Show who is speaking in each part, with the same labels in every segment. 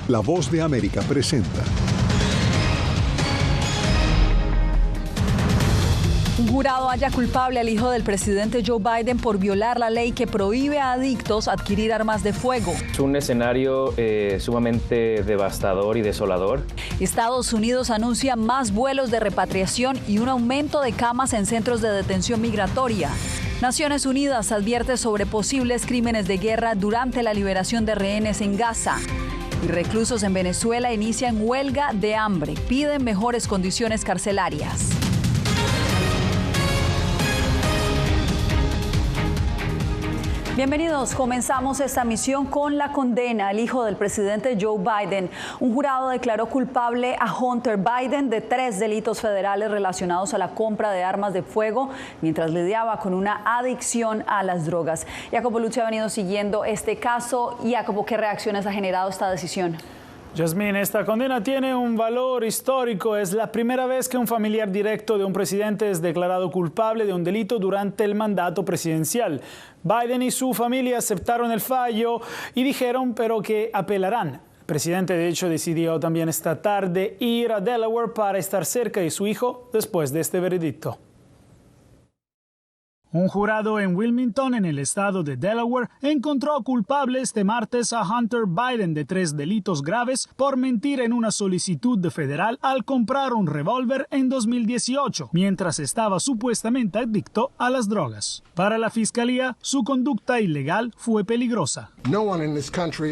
Speaker 1: La Voz de América presenta.
Speaker 2: Un jurado halla culpable al hijo del presidente Joe Biden por violar la ley que prohíbe a adictos adquirir armas de fuego.
Speaker 3: Es un escenario sumamente devastador y desolador.
Speaker 2: Estados Unidos anuncia más vuelos de repatriación y un aumento de camas en centros de detención migratoria. Naciones Unidas advierte sobre posibles crímenes de guerra durante la liberación de rehenes en Gaza. Y reclusos en Venezuela inician huelga de hambre. Piden mejores condiciones carcelarias. Bienvenidos. Comenzamos esta misión con la condena al hijo del presidente Joe Biden. Un jurado declaró culpable a Hunter Biden de 3 delitos federales relacionados a la compra de armas de fuego mientras lidiaba con una adicción a las drogas. Jacopo Luzzi ha venido siguiendo este caso. Jacopo, ¿qué reacciones ha generado esta decisión?
Speaker 4: Yasmín, esta condena tiene un valor histórico. Es la primera vez que un familiar directo de un presidente es declarado culpable de un delito durante el mandato presidencial. Biden y su familia aceptaron el fallo y dijeron pero que apelarán. El presidente de hecho decidió también esta tarde ir a Delaware para estar cerca de su hijo después de este veredicto. Un jurado en Wilmington, en el estado de Delaware, encontró culpable este martes a Hunter Biden de 3 delitos graves por mentir en una solicitud federal al comprar un revólver en 2018, mientras estaba supuestamente adicto a las drogas. Para la fiscalía, su conducta ilegal fue peligrosa.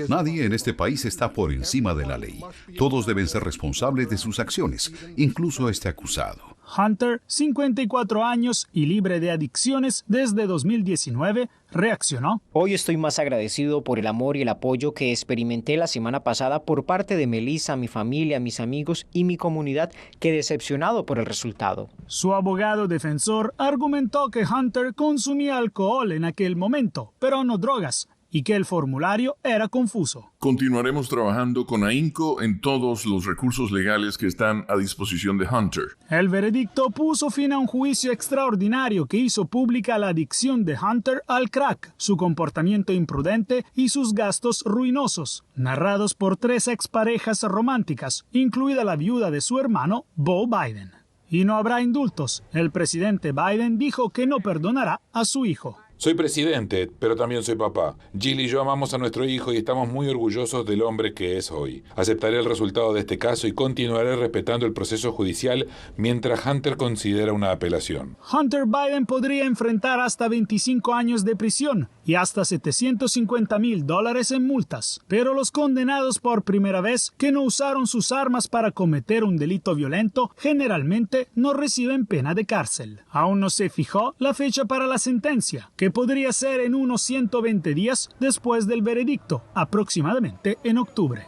Speaker 5: Nadie en este país está por encima de la ley. Todos deben ser responsables de sus acciones, incluso este acusado.
Speaker 4: Hunter, 54 años y libre de adicciones desde 2019, reaccionó.
Speaker 6: Hoy estoy más agradecido por el amor y el apoyo que experimenté la semana pasada por parte de Melissa, mi familia, mis amigos y mi comunidad que decepcionado por el resultado.
Speaker 4: Su abogado defensor argumentó que Hunter consumía alcohol en aquel momento, pero no drogas, y que el formulario era confuso.
Speaker 7: Continuaremos trabajando con ahínco en todos los recursos legales que están a disposición de Hunter.
Speaker 4: El veredicto puso fin a un juicio extraordinario que hizo pública la adicción de Hunter al crack, su comportamiento imprudente y sus gastos ruinosos, narrados por 3 exparejas románticas, incluida la viuda de su hermano, Beau Biden. Y no habrá indultos. El presidente Biden dijo que no perdonará a su hijo.
Speaker 8: Soy presidente, pero también soy papá. Jill y yo amamos a nuestro hijo y estamos muy orgullosos del hombre que es hoy. Aceptaré el resultado de este caso y continuaré respetando el proceso judicial mientras Hunter considera una apelación.
Speaker 4: Hunter Biden podría enfrentar hasta 25 años de prisión y hasta $750,000 en multas. Pero los condenados por primera vez que no usaron sus armas para cometer un delito violento generalmente no reciben pena de cárcel. Aún no se fijó la fecha para la sentencia, que podría ser en unos 120 días después del veredicto, aproximadamente en octubre.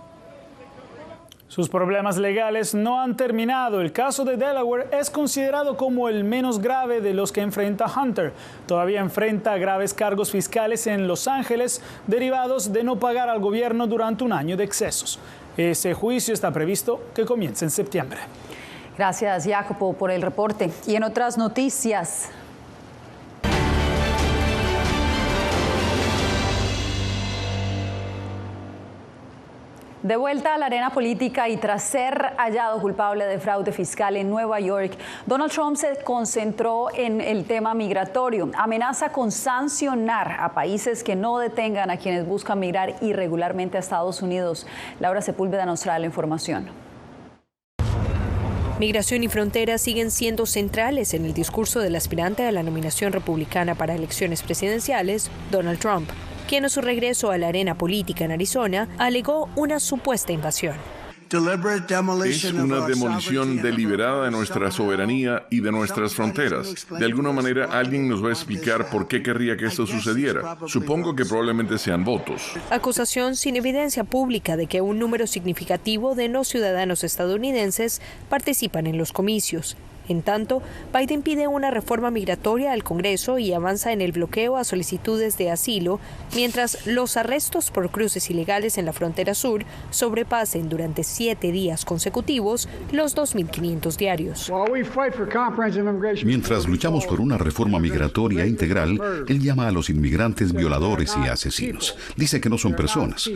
Speaker 4: Sus problemas legales no han terminado. El caso de Delaware es considerado como el menos grave de los que enfrenta Hunter. Todavía enfrenta graves cargos fiscales en Los Ángeles derivados de no pagar al gobierno durante un año de excesos. Ese juicio está previsto que comience en septiembre.
Speaker 2: Gracias, Jacopo, por el reporte. Y en otras noticias, de vuelta a la arena política y tras ser hallado culpable de fraude fiscal en Nueva York, Donald Trump se concentró en el tema migratorio. Amenaza con sancionar a países que no detengan a quienes buscan migrar irregularmente a Estados Unidos. Laura Sepúlveda nos trae la información.
Speaker 9: Migración y fronteras siguen siendo centrales en el discurso del aspirante a la nominación republicana para elecciones presidenciales, Donald Trump, quien a su regreso a la arena política en Arizona alegó una supuesta invasión.
Speaker 7: Es una demolición deliberada de nuestra soberanía y de nuestras fronteras. De alguna manera, alguien nos va a explicar por qué querría que esto sucediera. Supongo que probablemente sean votos.
Speaker 9: Acusación sin evidencia pública de que un número significativo de no ciudadanos estadounidenses participan en los comicios. En tanto, Biden pide una reforma migratoria al Congreso y avanza en el bloqueo a solicitudes de asilo, mientras los arrestos por cruces ilegales en la frontera sur sobrepasen durante 7 días consecutivos los 2.500 diarios.
Speaker 5: Mientras luchamos por una reforma migratoria integral, él llama a los inmigrantes violadores y asesinos. Dice que no son personas.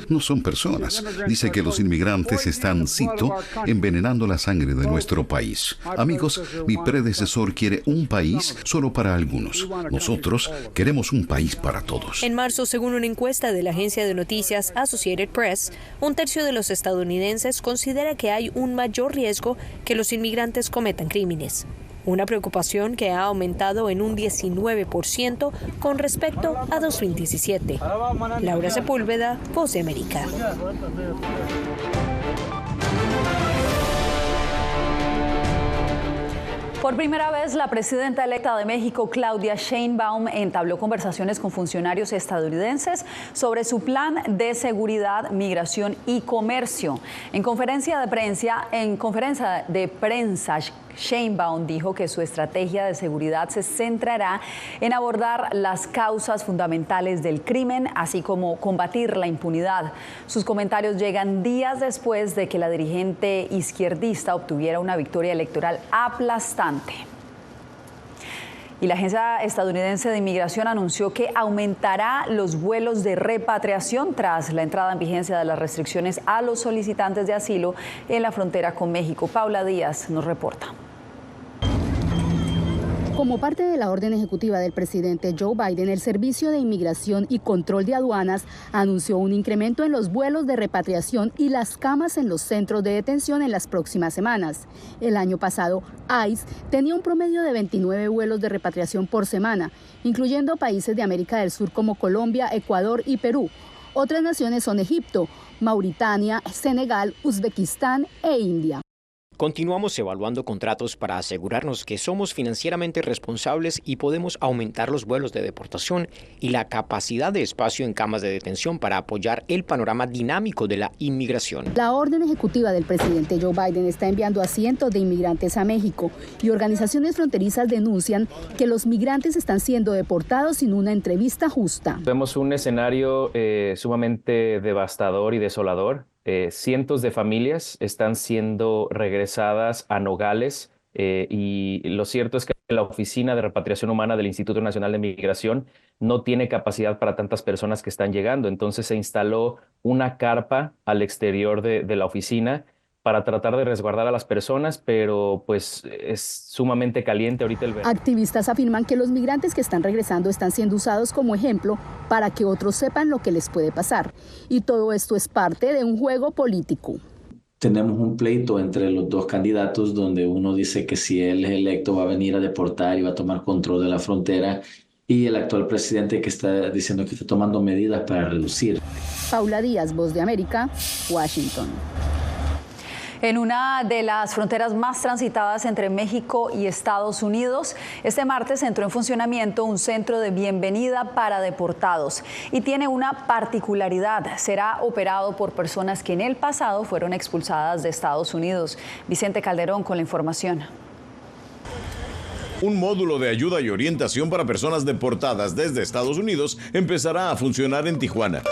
Speaker 5: Dice que los inmigrantes están, cito, envenenando la sangre de nuestro país. Amigos, mi predecesor quiere un país solo para algunos. Nosotros queremos un país para todos.
Speaker 9: En marzo, según una encuesta de la agencia de noticias Associated Press, 1/3 de los estadounidenses considera que hay un mayor riesgo que los inmigrantes cometan crímenes. Una preocupación que ha aumentado en un 19% con respecto a 2017. Laura Sepúlveda, Voz de América.
Speaker 2: Por primera vez, la presidenta electa de México, Claudia Sheinbaum, entabló conversaciones con funcionarios estadounidenses sobre su plan de seguridad, migración y comercio. En conferencia de prensa, Sheinbaum dijo que su estrategia de seguridad se centrará en abordar las causas fundamentales del crimen, así como combatir la impunidad. Sus comentarios llegan días después de que la dirigente izquierdista obtuviera una victoria electoral aplastante. Y la Agencia Estadounidense de Inmigración anunció que aumentará los vuelos de repatriación tras la entrada en vigencia de las restricciones a los solicitantes de asilo en la frontera con México. Paula Díaz nos reporta.
Speaker 10: Como parte de la orden ejecutiva del presidente Joe Biden, el Servicio de Inmigración y Control de Aduanas anunció un incremento en los vuelos de repatriación y las camas en los centros de detención en las próximas semanas. El año pasado, ICE tenía un promedio de 29 vuelos de repatriación por semana, incluyendo países de América del Sur como Colombia, Ecuador y Perú. Otras naciones son Egipto, Mauritania, Senegal, Uzbekistán e India.
Speaker 6: Continuamos evaluando contratos para asegurarnos que somos financieramente responsables y podemos aumentar los vuelos de deportación y la capacidad de espacio en camas de detención para apoyar el panorama dinámico de la inmigración.
Speaker 10: La orden ejecutiva del presidente Joe Biden está enviando a cientos de inmigrantes a México y organizaciones fronterizas denuncian que los migrantes están siendo deportados sin una entrevista justa.
Speaker 3: Vemos un escenario sumamente devastador y desolador. Cientos de familias están siendo regresadas a Nogales y lo cierto es que la Oficina de Repatriación Humana del Instituto Nacional de Migración no tiene capacidad para tantas personas que están llegando. Entonces se instaló una carpa al exterior de la oficina para tratar de resguardar a las personas, pero pues es sumamente caliente ahorita el verano.
Speaker 10: Activistas afirman que los migrantes que están regresando están siendo usados como ejemplo para que otros sepan lo que les puede pasar. Y todo esto es parte de un juego político.
Speaker 11: Tenemos un pleito entre los dos candidatos donde uno dice que si él es electo va a venir a deportar y va a tomar control de la frontera, y el actual presidente que está diciendo que está tomando medidas para reducir.
Speaker 10: Paula Díaz, Voz de América, Washington.
Speaker 2: En una de las fronteras más transitadas entre México y Estados Unidos, este martes entró en funcionamiento un centro de bienvenida para deportados y tiene una particularidad. Será operado por personas que en el pasado fueron expulsadas de Estados Unidos. Vicente Calderón con la información.
Speaker 12: Un módulo de ayuda y orientación para personas deportadas desde Estados Unidos empezará a funcionar en Tijuana.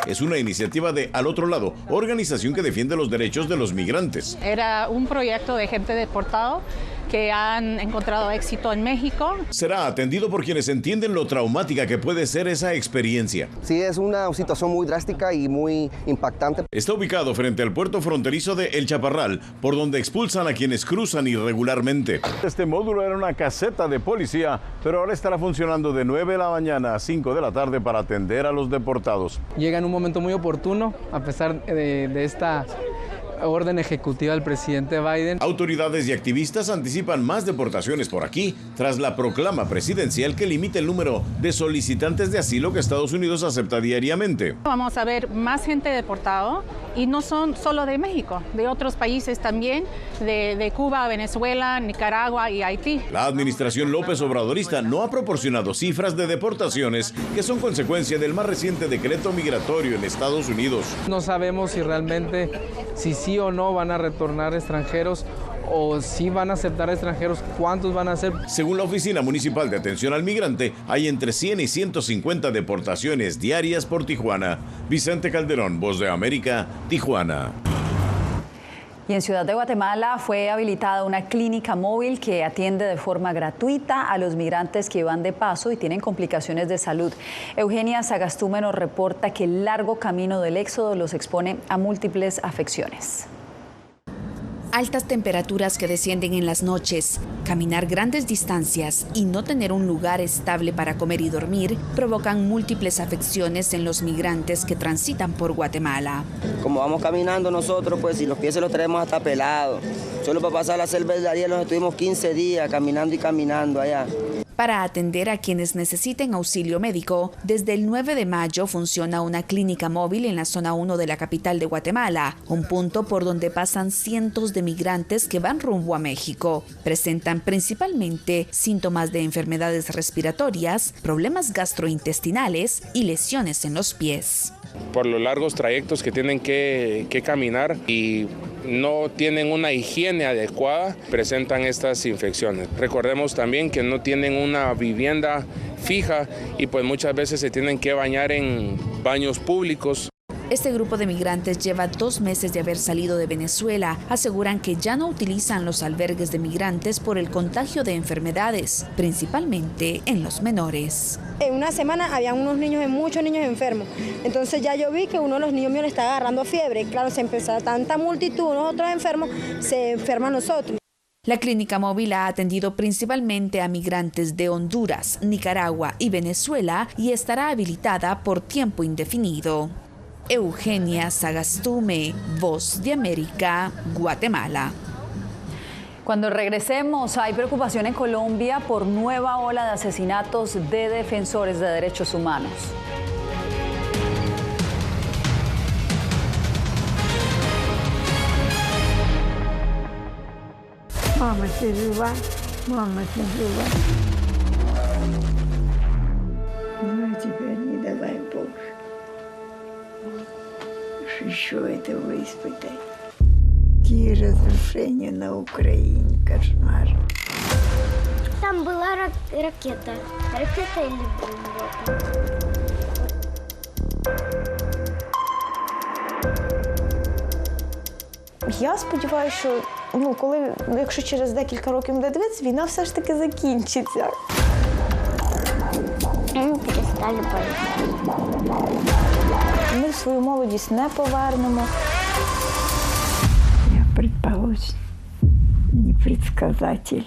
Speaker 12: Es una iniciativa de Al Otro Lado, organización que defiende los derechos de los migrantes.
Speaker 13: Era un proyecto de gente deportada que han encontrado éxito en México.
Speaker 12: Será atendido por quienes entienden lo traumática que puede ser esa experiencia.
Speaker 14: Sí, es una situación muy drástica y muy impactante.
Speaker 12: Está ubicado frente al puerto fronterizo de El Chaparral, por donde expulsan a quienes cruzan irregularmente. Este módulo era una caseta de policía, pero ahora estará funcionando de 9 de la mañana a 5 de la tarde para atender a los deportados.
Speaker 15: Llega en un momento muy oportuno, a pesar de esta orden ejecutiva del presidente Biden.
Speaker 12: Autoridades y activistas anticipan más deportaciones por aquí, tras la proclama presidencial que limita el número de solicitantes de asilo que Estados Unidos acepta diariamente.
Speaker 13: Vamos a ver más gente deportada y no son solo de México, de otros países también, de Cuba, Venezuela, Nicaragua y Haití.
Speaker 12: La administración López Obradorista no ha proporcionado cifras de deportaciones que son consecuencia del más reciente decreto migratorio en Estados Unidos.
Speaker 15: No sabemos si realmente, si sí o no van a retornar extranjeros o si van a aceptar a extranjeros, ¿cuántos van a ser?
Speaker 12: Según la Oficina Municipal de Atención al Migrante, hay entre 100 y 150 deportaciones diarias por Tijuana. Vicente Calderón, Voz de América, Tijuana.
Speaker 2: Y en Ciudad de Guatemala fue habilitada una clínica móvil que atiende de forma gratuita a los migrantes que van de paso y tienen complicaciones de salud. Eugenia Sagastume nos reporta que el largo camino del éxodo los expone a múltiples afecciones.
Speaker 16: Altas temperaturas que descienden en las noches, caminar grandes distancias y no tener un lugar estable para comer y dormir provocan múltiples afecciones en los migrantes que transitan por Guatemala.
Speaker 17: Como vamos caminando nosotros, pues si los pies se los traemos hasta pelados. Solo para pasar la selva del Darién nos estuvimos 15 días caminando y caminando allá.
Speaker 16: Para atender a quienes necesiten auxilio médico, desde el 9 de mayo funciona una clínica móvil en la zona 1 de la capital de Guatemala, un punto por donde pasan cientos de migrantes que van rumbo a México. Presentan principalmente síntomas de enfermedades respiratorias, problemas gastrointestinales y lesiones en los pies.
Speaker 18: Por los largos trayectos que tienen que caminar y no tienen una higiene adecuada, presentan estas infecciones. Recordemos también que no tienen una vivienda fija y pues muchas veces se tienen que bañar en baños públicos.
Speaker 16: Este grupo de migrantes lleva 2 meses de haber salido de Venezuela. Aseguran que ya no utilizan los albergues de migrantes por el contagio de enfermedades, principalmente en los menores.
Speaker 19: En una semana habían muchos niños enfermos. Entonces ya yo vi que uno de los niños míos le estaba agarrando fiebre. Claro, se empezó tanta multitud, nosotros enfermos, se enferman nosotros.
Speaker 16: La clínica móvil ha atendido principalmente a migrantes de Honduras, Nicaragua y Venezuela y estará habilitada por tiempo indefinido. Eugenia Sagastume, Voz de América, Guatemala.
Speaker 2: Cuando regresemos, hay preocupación en Colombia por nueva ola de asesinatos de defensores de derechos humanos.
Speaker 20: Что это вы испытаете? Какие разрушения на Украине, кошмар.
Speaker 21: Там была ракета. Ракета или бомба?
Speaker 22: Я сподіваюся, що якщо через декілька років буде дивитися, війна все ж таки закінчиться.
Speaker 21: Ми перестали боятися.
Speaker 22: Ми свою молодість не повернемо.
Speaker 20: Я предположим, не предсказатель.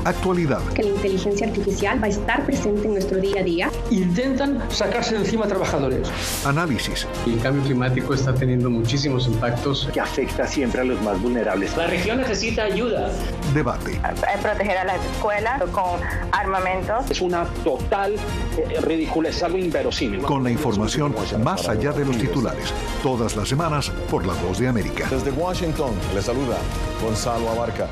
Speaker 1: Actualidad.
Speaker 23: Que la inteligencia artificial va a estar presente en nuestro día a día.
Speaker 24: Intentan sacarse de encima a trabajadores.
Speaker 1: Análisis.
Speaker 24: El cambio climático está teniendo muchísimos impactos
Speaker 25: que afecta siempre a los más vulnerables.
Speaker 26: La región necesita ayuda.
Speaker 1: Debate.
Speaker 27: Proteger a las escuelas con armamentos.
Speaker 25: Es una total ridiculez, es algo inverosímil.
Speaker 1: Con la información más allá de los titulares. Todas las semanas por La Voz de América.
Speaker 28: Desde Washington, les saluda Gonzalo Abarca.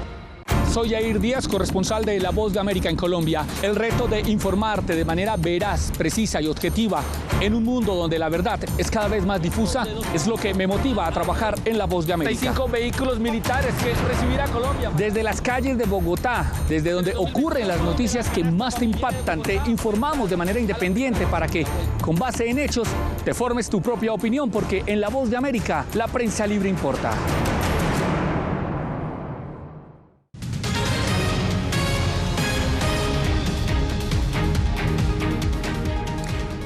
Speaker 29: Soy Yair Díaz, corresponsal de La Voz de América en Colombia. El reto de informarte de manera veraz, precisa y objetiva en un mundo donde la verdad es cada vez más difusa es lo que me motiva a trabajar en La Voz de América. 35 vehículos militares que recibirá Colombia. Desde las calles de Bogotá, desde donde ocurren las noticias que más te impactan, te informamos de manera independiente para que, con base en hechos, te formes tu propia opinión, porque en La Voz de América la prensa libre importa.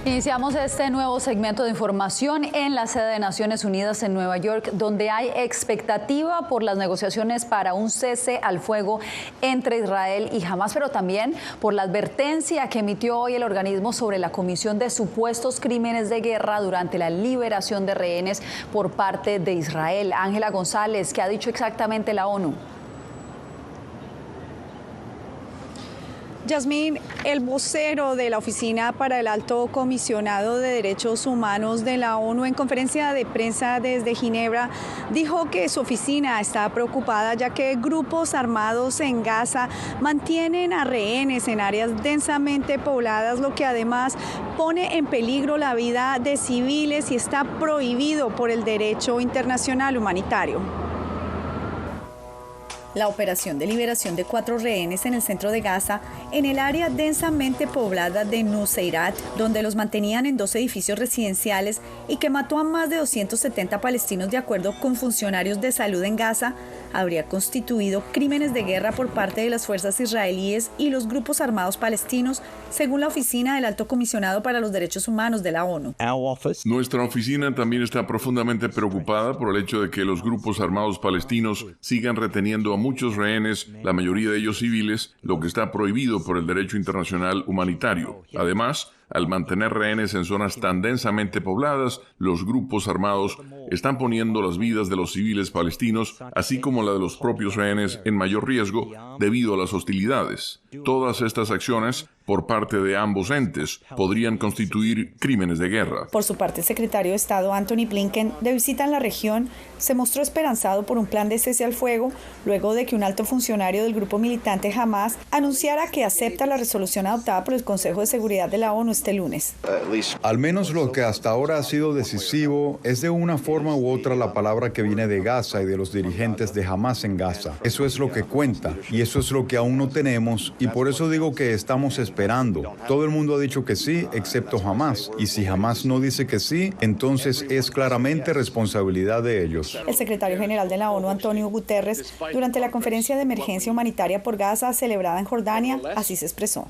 Speaker 2: Iniciamos este nuevo segmento de información en la sede de Naciones Unidas en Nueva York, donde hay expectativa por las negociaciones para un cese al fuego entre Israel y Hamás, pero también por la advertencia que emitió hoy el organismo sobre la comisión de supuestos crímenes de guerra durante la liberación de rehenes por parte de Israel. Ángela González, ¿qué ha dicho exactamente la ONU?
Speaker 3: Yasmín, el vocero de la Oficina para el Alto Comisionado de Derechos Humanos de la ONU en conferencia de prensa desde Ginebra dijo que su oficina está preocupada ya que grupos armados en Gaza mantienen a rehenes en áreas densamente pobladas, lo que además pone en peligro la vida de civiles y está prohibido por el derecho internacional humanitario. La operación de liberación de 4 rehenes en el centro de Gaza, en el área densamente poblada de Nuseirat, donde los mantenían en 2 edificios residenciales y que mató a más de 270 palestinos de acuerdo con funcionarios de salud en Gaza, habría constituido crímenes de guerra por parte de las fuerzas israelíes y los grupos armados palestinos, según la Oficina del Alto Comisionado para los Derechos Humanos de la ONU.
Speaker 4: Nuestra oficina también está profundamente preocupada por el hecho de que los grupos armados palestinos sigan reteniendo a muchos rehenes, la mayoría de ellos civiles, lo que está prohibido por el derecho internacional humanitario. Además, al mantener rehenes en zonas tan densamente pobladas, los grupos armados están poniendo las vidas de los civiles palestinos, así como la de los propios rehenes, en mayor riesgo debido a las hostilidades. Todas estas acciones, por parte de ambos entes, podrían constituir crímenes de guerra.
Speaker 3: Por su parte, el secretario de Estado Antony Blinken, de visita en la región, se mostró esperanzado por un plan de cese al fuego, luego de que un alto funcionario del grupo militante Hamas anunciara que acepta la resolución adoptada por el Consejo de Seguridad de la ONU este lunes.
Speaker 5: Al menos lo que hasta ahora ha sido decisivo es de una forma u otra la palabra que viene de Gaza y de los dirigentes de Hamas en Gaza. Eso es lo que cuenta y eso es lo que aún no tenemos y por eso digo que estamos esperando. Todo el mundo ha dicho que sí, excepto Hamas. Y si Hamas no dice que sí, entonces es claramente responsabilidad de ellos.
Speaker 3: El secretario general de la ONU, Antonio Guterres, durante la conferencia de emergencia humanitaria por Gaza celebrada en Jordania, así se expresó.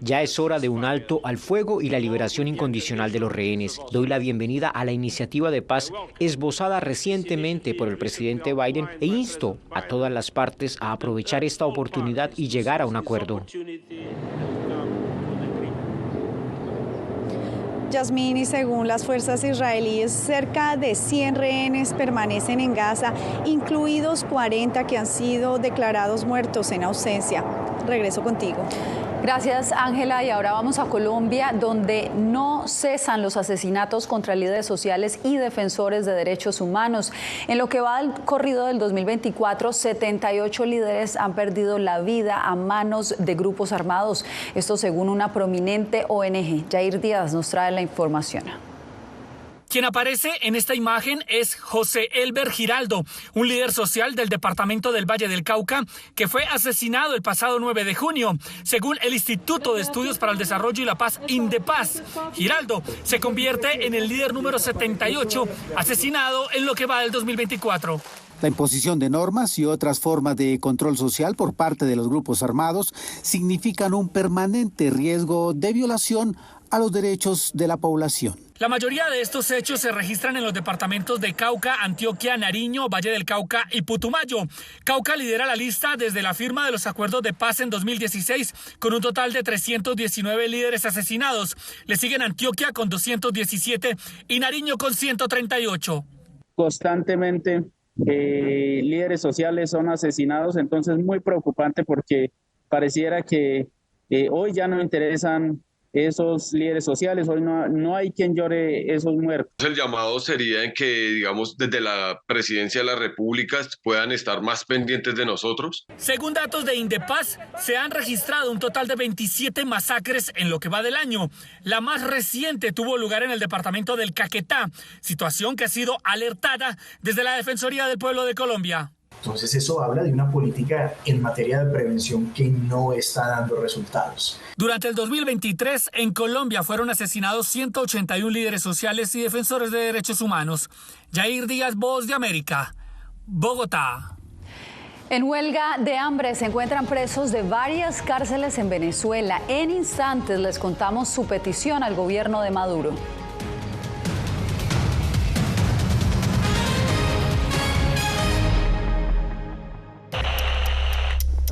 Speaker 6: Ya es hora de un alto al fuego y la liberación incondicional de los rehenes. Doy la bienvenida a la iniciativa de paz esbozada recientemente por el presidente Biden e insto a todas las partes a aprovechar esta oportunidad y llegar a un acuerdo.
Speaker 3: Yasmín, y según las fuerzas israelíes, cerca de 100 rehenes permanecen en Gaza, incluidos 40 que han sido declarados muertos en ausencia. Regreso contigo.
Speaker 2: Gracias, Ángela. Y ahora vamos a Colombia, donde no cesan los asesinatos contra líderes sociales y defensores de derechos humanos. En lo que va del corrido del 2024, 78 líderes han perdido la vida a manos de grupos armados. Esto según una prominente ONG. Jair Díaz nos trae la información.
Speaker 29: Quien aparece en esta imagen es José Elber Giraldo, un líder social del departamento del Valle del Cauca que fue asesinado el pasado 9 de junio. Según el Instituto de Estudios para el Desarrollo y la Paz, INDEPAZ, Giraldo se convierte en el líder número 78 asesinado en lo que va del 2024.
Speaker 7: La imposición de normas y otras formas de control social por parte de los grupos armados significan un permanente riesgo de violación a los derechos de la población.
Speaker 29: La mayoría de estos hechos se registran en los departamentos de Cauca, Antioquia, Nariño, Valle del Cauca y Putumayo. Cauca lidera la lista desde la firma de los acuerdos de paz en 2016, con un total de 319 líderes asesinados. Le siguen Antioquia con 217 y Nariño con 138.
Speaker 8: Constantemente líderes sociales son asesinados, entonces muy preocupante porque pareciera que hoy ya no interesan esos líderes sociales, hoy no hay quien llore esos muertos.
Speaker 9: El llamado sería en que, digamos, desde la presidencia de la República puedan estar más pendientes de nosotros.
Speaker 29: Según datos de INDEPAZ, se han registrado un total de 27 masacres en lo que va del año. La más reciente tuvo lugar en el departamento del Caquetá, situación que ha sido alertada desde la Defensoría del Pueblo de Colombia.
Speaker 11: Entonces eso habla de una política en materia de prevención que no está dando resultados.
Speaker 29: Durante el 2023 en Colombia fueron asesinados 181 líderes sociales y defensores de derechos humanos. Jair Díaz, Voz de América, Bogotá.
Speaker 2: En huelga de hambre se encuentran presos de varias cárceles en Venezuela. En instantes les contamos su petición al gobierno de Maduro.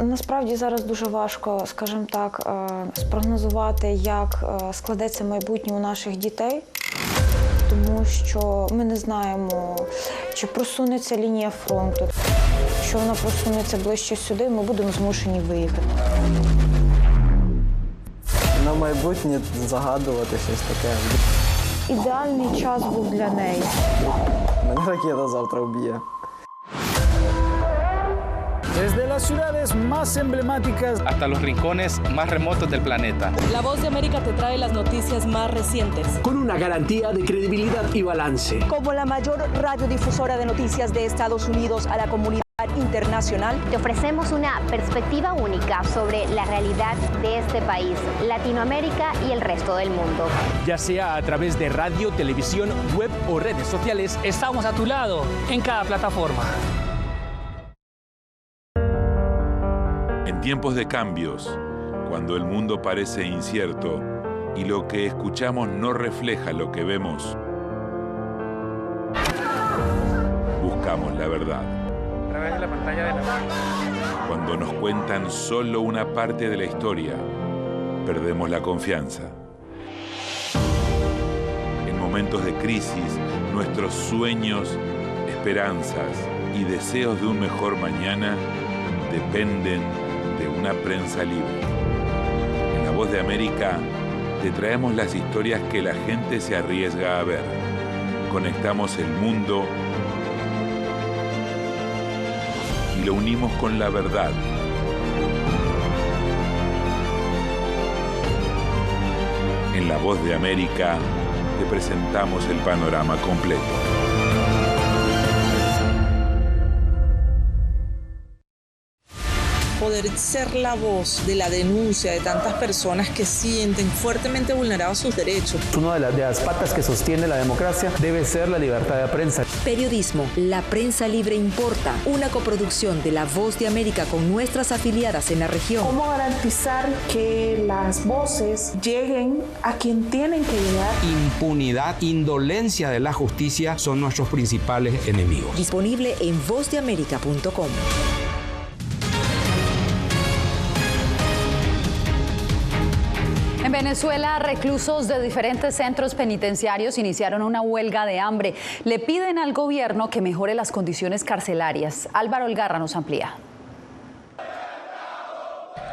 Speaker 22: Насправді зараз дуже важко, скажімо так, спрогнозувати, як складеться майбутнє у наших дітей, тому що ми не знаємо, чи просунеться лінія фронту. Якщо вона просунеться ближче сюди, ми будемо змушені виїхати.
Speaker 10: на майбутнє загадувати щось таке.
Speaker 22: Ідеальний час був для неї.
Speaker 10: Мене ракета завтра вб'є.
Speaker 12: Desde las ciudades más emblemáticas
Speaker 13: hasta los rincones más remotos del planeta.
Speaker 14: La Voz de América te trae las noticias más recientes.
Speaker 15: Con una garantía de credibilidad y balance.
Speaker 14: Como la mayor radiodifusora de noticias de Estados Unidos a la comunidad internacional,
Speaker 21: te ofrecemos una perspectiva única sobre la realidad de este país, Latinoamérica y el resto del mundo.
Speaker 15: Ya sea a través de radio, televisión, web o redes sociales,
Speaker 29: estamos a tu lado en cada plataforma.
Speaker 17: En tiempos de cambios, cuando el mundo parece incierto y lo que escuchamos no refleja lo que vemos, buscamos la verdad.
Speaker 13: A través de la pantalla de la
Speaker 17: Cuando nos cuentan solo una parte de la historia, perdemos la confianza. En momentos de crisis, nuestros sueños, esperanzas y deseos de un mejor mañana dependen de una prensa libre. En La Voz de América te traemos las historias que la gente se arriesga a ver. Conectamos el mundo y lo unimos con la verdad. En La Voz de América te presentamos el panorama completo.
Speaker 14: Poder ser la voz de la denuncia de tantas personas que sienten fuertemente vulnerados sus derechos.
Speaker 15: Una de las patas que sostiene la democracia debe ser la libertad de prensa.
Speaker 18: Periodismo, la prensa libre importa. Una coproducción de La Voz de América con nuestras afiliadas en la región.
Speaker 19: ¿Cómo garantizar que las voces lleguen a quien tienen que llegar?
Speaker 15: Impunidad, indolencia de la justicia son nuestros principales enemigos.
Speaker 18: Disponible en vozdeamerica.com.
Speaker 2: En Venezuela, reclusos de diferentes centros penitenciarios iniciaron una huelga de hambre. Le piden al gobierno que mejore las condiciones carcelarias. Álvaro Algarra nos amplía.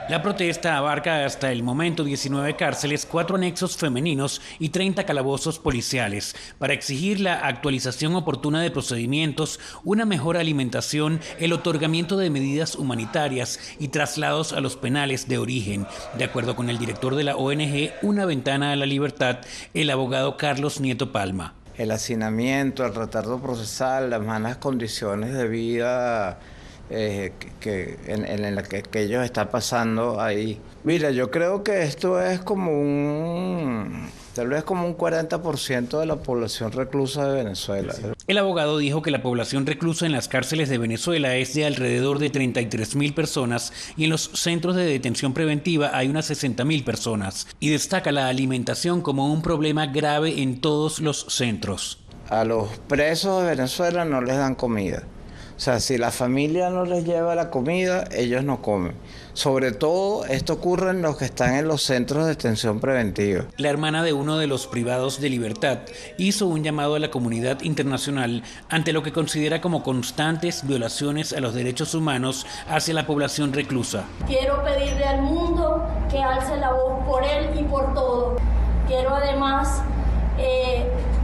Speaker 29: La protesta abarca hasta el momento 19 cárceles, 4 anexos femeninos y 30 calabozos policiales para exigir la actualización oportuna de procedimientos, una mejor alimentación, el otorgamiento de medidas humanitarias y traslados a los penales de origen. De acuerdo con el director de la ONG Una Ventana a la Libertad, el abogado Carlos Nieto Palma.
Speaker 26: El hacinamiento, el retardo procesal, las malas condiciones de vida en la que ellos están pasando ahí. Mira, yo creo que esto es tal vez como un 40% de la población reclusa de Venezuela.
Speaker 29: El abogado dijo que la población reclusa en las cárceles de Venezuela es de alrededor de 33.000 personas y en los centros de detención preventiva hay unas 60.000 personas. Y destaca la alimentación como un problema grave en todos los centros.
Speaker 26: A los presos de Venezuela no les dan comida. O sea, si la familia no les lleva la comida, ellos no comen. Sobre todo, esto ocurre en los que están en los centros de detención preventiva.
Speaker 29: La hermana de uno de los privados de libertad hizo un llamado a la comunidad internacional ante lo que considera como constantes violaciones a los derechos humanos hacia la población reclusa.
Speaker 30: Quiero pedirle al mundo que alce la voz por él y por todo. Quiero además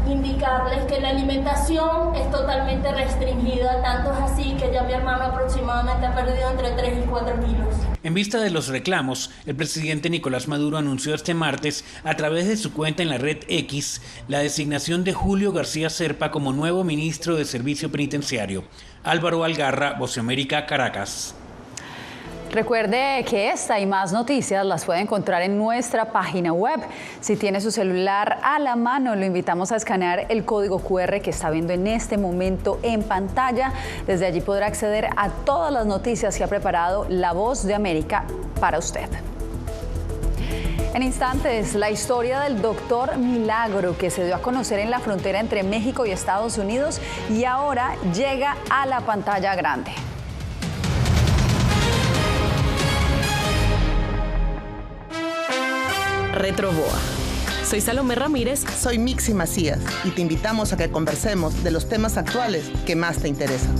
Speaker 30: indicarles que la alimentación es totalmente restringida, tanto es así que ya mi hermano aproximadamente ha perdido entre 3 y 4 kilos.
Speaker 29: En vista de los reclamos, el presidente Nicolás Maduro anunció este martes, a través de su cuenta en la red X, la designación de Julio García Serpa como nuevo ministro de Servicio Penitenciario. Álvaro Algarra, Voz de América, Caracas.
Speaker 2: Recuerde que esta y más noticias las puede encontrar en nuestra página web. Si tiene su celular a la mano, lo invitamos a escanear el código QR que está viendo en este momento en pantalla. Desde allí podrá acceder a todas las noticias que ha preparado La Voz de América para usted. En instantes, la historia del doctor Milagro que se dio a conocer en la frontera entre México y Estados Unidos y ahora llega a la pantalla grande.
Speaker 31: Retroboa. Soy Salomé Ramírez.
Speaker 32: Soy Mixi Macías y te invitamos a que conversemos de los temas actuales que más te interesan.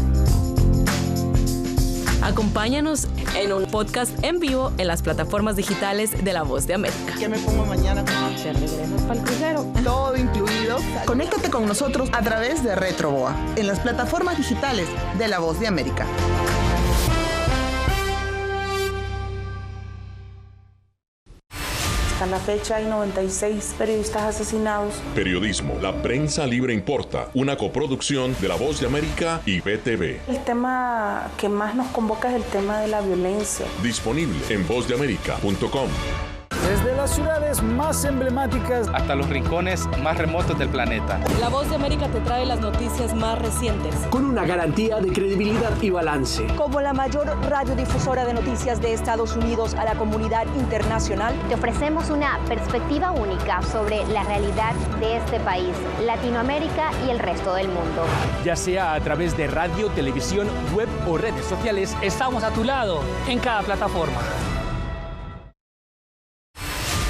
Speaker 31: Acompáñanos en un podcast en vivo en las plataformas digitales de La Voz de América.
Speaker 32: ¿Qué me pongo mañana?
Speaker 22: ¿Te regresas para el crucero?
Speaker 32: Todo incluido. Conéctate con nosotros a través de Retroboa, en las plataformas digitales de La Voz de América.
Speaker 19: Hasta la fecha hay 96 periodistas asesinados.
Speaker 1: Periodismo, la prensa libre importa, una coproducción de La Voz de América y BTV.
Speaker 19: El tema que más nos convoca es el tema de la violencia.
Speaker 1: Disponible en vozdeamerica.com.
Speaker 12: Desde las ciudades más emblemáticas
Speaker 13: hasta los rincones más remotos del planeta.
Speaker 31: La Voz de América te trae las noticias más recientes.
Speaker 3: Con una garantía de credibilidad y balance.
Speaker 4: Como la mayor radiodifusora de noticias de Estados Unidos a la comunidad internacional,
Speaker 21: te ofrecemos una perspectiva única sobre la realidad de este país, Latinoamérica y el resto del mundo.
Speaker 29: Ya sea a través de radio, televisión, web o redes sociales, estamos a tu lado en cada plataforma.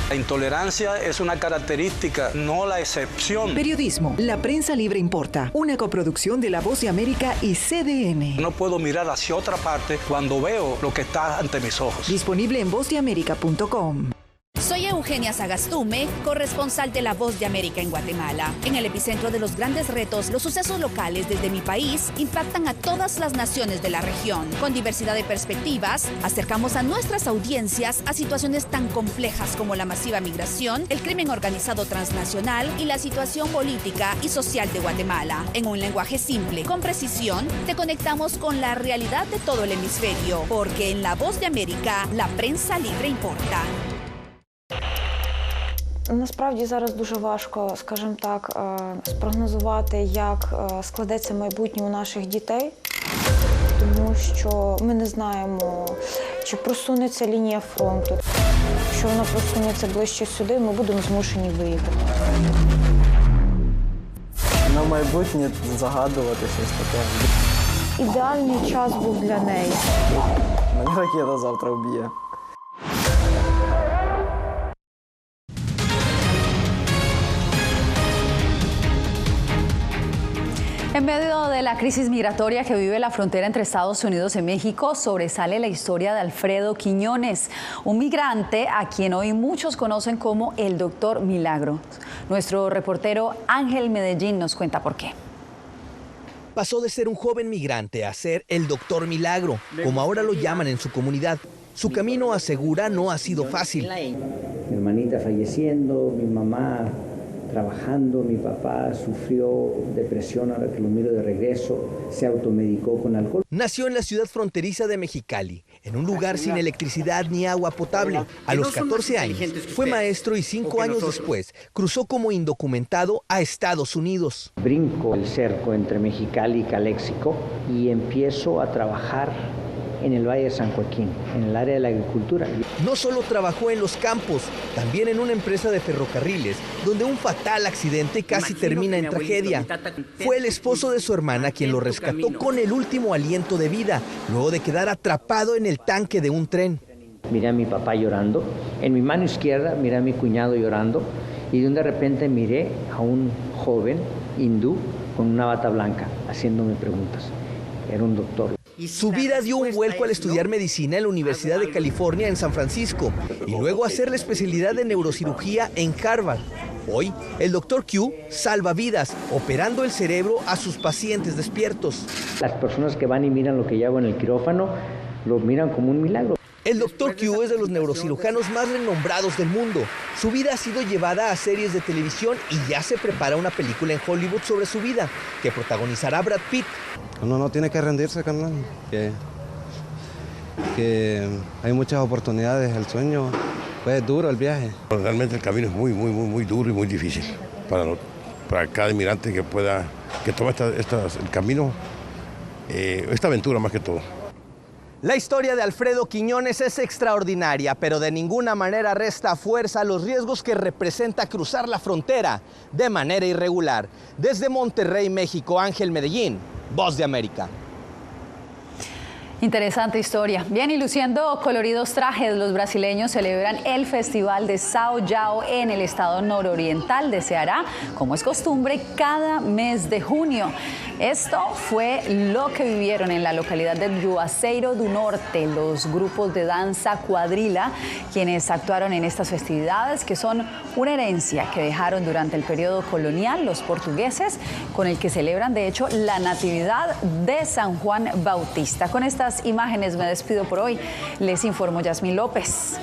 Speaker 5: La intolerancia es una característica, no la excepción.
Speaker 18: Periodismo, la prensa libre importa, una coproducción de La Voz de América y CDN.
Speaker 5: No puedo mirar hacia otra parte cuando veo lo que está ante mis ojos.
Speaker 18: Disponible en vozdeamerica.com.
Speaker 6: Soy Eugenia Sagastume, corresponsal de La Voz de América en Guatemala. En el epicentro de los grandes retos, los sucesos locales desde mi país impactan a todas las naciones de la región. Con diversidad de perspectivas, acercamos a nuestras audiencias a situaciones tan complejas como la masiva migración, el crimen organizado transnacional y la situación política y social de Guatemala. En un lenguaje simple, con precisión, te conectamos con la realidad de todo el hemisferio, porque en La Voz de América, la prensa libre importa.
Speaker 22: Насправді зараз дуже важко, скажімо так, спрогнозувати, як складеться майбутнє у наших дітей, тому що ми не знаємо, чи просунеться лінія фронту. Якщо вона просунеться ближче сюди, ми будемо змушені виїхати.
Speaker 10: На майбутнє загадувати щось таке.
Speaker 22: Ідеальний час був для неї.
Speaker 10: Мене ракета завтра вб'є.
Speaker 2: En medio de la crisis migratoria que vive la frontera entre Estados Unidos y México, sobresale la historia de Alfredo Quiñones, un migrante a quien hoy muchos conocen como el Doctor Milagro. Nuestro reportero Ángel Medellín nos cuenta por qué.
Speaker 16: Pasó de ser un joven migrante a ser el Doctor Milagro, como ahora lo llaman en su comunidad. Su camino, asegura, no ha sido fácil.
Speaker 20: Mi hermanita falleciendo, mi mamá trabajando, mi papá sufrió depresión ahora que lo miro de regreso, se automedicó con alcohol.
Speaker 16: Nació en la ciudad fronteriza de Mexicali, en un lugar sin electricidad ni agua potable. A los 14 años fue maestro y 5 años después cruzó como indocumentado a Estados Unidos.
Speaker 20: Brinco el cerco entre Mexicali y Caléxico y empiezo a trabajar en el Valle de San Joaquín, en el área de la agricultura.
Speaker 16: No solo trabajó en los campos, también en una empresa de ferrocarriles, donde un fatal accidente casi termina en tragedia. Fue el esposo de su hermana quien lo rescató con el último aliento de vida, luego de quedar atrapado en el tanque de un tren.
Speaker 20: Miré a mi papá llorando, en mi mano izquierda miré a mi cuñado llorando, y de repente miré a un joven hindú con una bata blanca, haciéndome preguntas. Era un doctor.
Speaker 16: Su vida dio un vuelco al estudiar medicina en la Universidad de California en San Francisco y luego hacer la especialidad de neurocirugía en Harvard. Hoy, el Dr. Q salva vidas, operando el cerebro a sus pacientes despiertos.
Speaker 20: Las personas que van y miran lo que yo hago en el quirófano, lo miran como un milagro.
Speaker 16: El Dr. Q es de los neurocirujanos más renombrados del mundo. Su vida ha sido llevada a series de televisión y ya se prepara una película en Hollywood sobre su vida, que protagonizará Brad Pitt.
Speaker 23: Uno no tiene que rendirse, carnal, que hay muchas oportunidades, el sueño, pues es duro el viaje.
Speaker 24: Realmente el camino es muy duro y muy difícil para cada inmigrante que toma el camino, esta aventura más que todo.
Speaker 16: La historia de Alfredo Quiñones es extraordinaria, pero de ninguna manera resta fuerza a los riesgos que representa cruzar la frontera de manera irregular. Desde Monterrey, México, Ángel Medellín, Voz de América.
Speaker 2: Interesante historia. Bien, y luciendo coloridos trajes, los brasileños celebran el Festival de São João en el estado nororiental de Ceará, como es costumbre, cada mes de junio. Esto fue lo que vivieron en la localidad de Juazeiro do Norte los grupos de danza cuadrilla, quienes actuaron en estas festividades, que son una herencia que dejaron durante el periodo colonial los portugueses, con el que celebran de hecho la natividad de San Juan Bautista. Con estas imágenes me despido por hoy. Les informó Yasmín López.